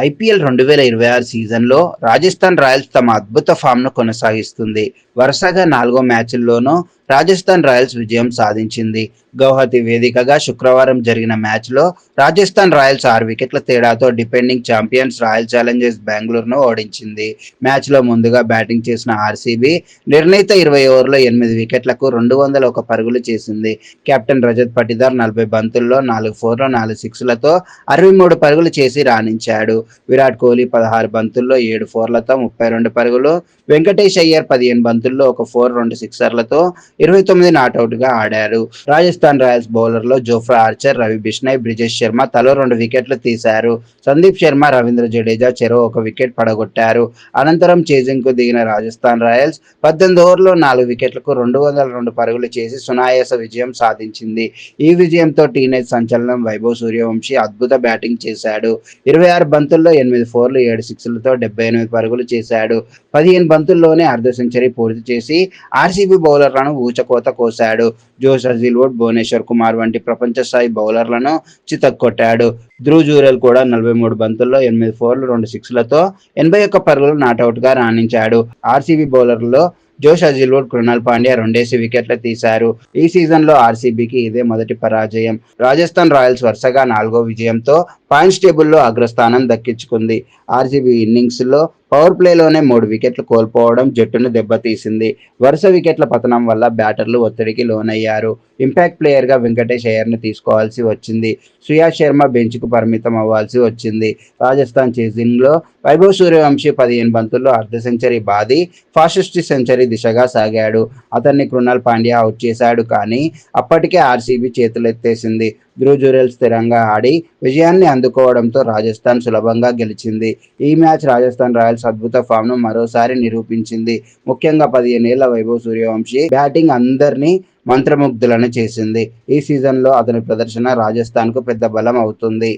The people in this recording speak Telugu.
ఐపీఎల్ 2026 సీజన్లో రాజస్థాన్ రాయల్స్ తమ అద్భుత ఫామ్ను కొనసాగిస్తుంది. వరుసగా 4 మ్యాచ్ల్లోనూ రాజస్థాన్ రాయల్స్ విజయం సాధించింది. గౌహతి వేదికగా శుక్రవారం జరిగిన మ్యాచ్లో రాజస్థాన్ రాయల్స్ 6 వికెట్ల తేడాతో డిఫెండింగ్ ఛాంపియన్స్ రాయల్ ఛాలెంజర్స్ బెంగళూరును ఓడించింది. మ్యాచ్లో ముందుగా బ్యాటింగ్ చేసిన ఆర్సీబీ నిర్ణీత 20 ఓవర్లలో 8 వికెట్లకు 201 పరుగులు చేసింది. కెప్టెన్ రజత్ పటిదార్ 40 బంతుల్లో 4 ఫోర్లు 4 సిక్స్లతో 63 పరుగులు చేసి రాణించాడు. విరాట్ కోహ్లీ 16 బంతుల్లో 7 ఫోర్లతో 32 పరుగులు, వెంకటేష్ అయ్యర్ 15 బంతుల్లో 1 ఫోర్ 2 సిక్సర్లతో 29 నాటౌట్గా ఆడారు. రాజస్థాన్ రాయల్స్ బౌలర్లో జోఫ్రా ఆర్చర్, రవి బిష్నాయ్, బ్రిజేష్ శర్మ తలో 2 వికెట్లు తీశారు. సందీప్ శర్మ, రవీంద్ర జడేజా చెరో 1 వికెట్ పడగొట్టారు. అనంతరం చేజింగ్కు దిగిన రాజస్థాన్ రాయల్స్ 18 ఓవర్లలో 4 వికెట్లకు 202 పరుగులు చేసి సునాయాస విజయం సాధించింది. ఈ విజయంతో టీనేజ్ సంచలనం వైభవ్ సూర్యవంశీ అద్భుత బ్యాటింగ్ చేశాడు. 26 బంతుల్లో 8 ఫోర్లు 7 సిక్స్లతో 78 పరుగులు చేశాడు. 15 బంతుల్లోనే అర్ధ సెంచరీ పూర్తి చేసి ఆర్సీబీ బౌలర్లను ఊచకోత కోశాడు. జోష్ హజిల్వుడ్, భువనేశ్వర్ కుమార్ వంటి ప్రపంచ స్థాయి బౌలర్లను చితక్కొట్టాడు. ధ్రువ్ జురెల్ కూడా 43 బంతుల్లో 8 ఫోర్లు 2 సిక్స్లతో 81 పరుగులు నాటౌట్గా రాణించాడు. ఆర్సీబీ బౌలర్లలో జోష్ హజిల్వుడ్, కృణాల్ పాండ్యా రెండేసి వికెట్లు తీశారు. ఈ సీజన్లో ఆర్సీబీకి ఇదే మొదటి పరాజయం. రాజస్థాన్ రాయల్స్ వరుసగా 4వ విజయంతో పాయింట్స్ టేబుల్లో అగ్రస్థానం దక్కించుకుంది. ఆర్సీబీ ఇన్నింగ్స్లో పవర్ ప్లేలోనే 3 వికెట్లు కోల్పోవడం జట్టును దెబ్బతీసింది. వరుస వికెట్ల పతనం వల్ల బ్యాటర్లు ఒత్తిడికి లోనయ్యారు. ఇంపాక్ట్ ప్లేయర్గా వెంకటేష్ అయ్యర్ను తీసుకోవాల్సి వచ్చింది. శ్రేయాస్ శర్మ బెంచ్కు పరిమితం అవ్వాల్సి వచ్చింది. రాజస్థాన్ చేజింగ్లో వైభవ్ సూర్యవంశీ 15 బంతుల్లో అర్ధ సెంచరీ బాది ఫాస్టెస్ట్ సెంచరీ దిశగా సాగాడు. అతన్ని కృణాల్ పాండ్యా అవుట్ చేశాడు. కానీ అప్పటికే ఆర్సీబీ చేతులెత్తేసింది. ధ్రువ్ జురెల్ స్థిరంగా ఆడి విజయాన్ని అందుకోవడంతో రాజస్థాన్ సులభంగా గెలిచింది. ఈ మ్యాచ్ రాజస్థాన్ రాయల్స్ అద్భుత ఫామ్ను మరోసారి నిరూపించింది. ముఖ్యంగా 15 ఏళ్ల వైభవ్ సూర్యవంశీ బ్యాటింగ్ అందరినీ మంత్రముగ్ధులను చేసింది. ఈ సీజన్లో అతని ప్రదర్శన రాజస్థాన్కు పెద్ద బలం అవుతుంది.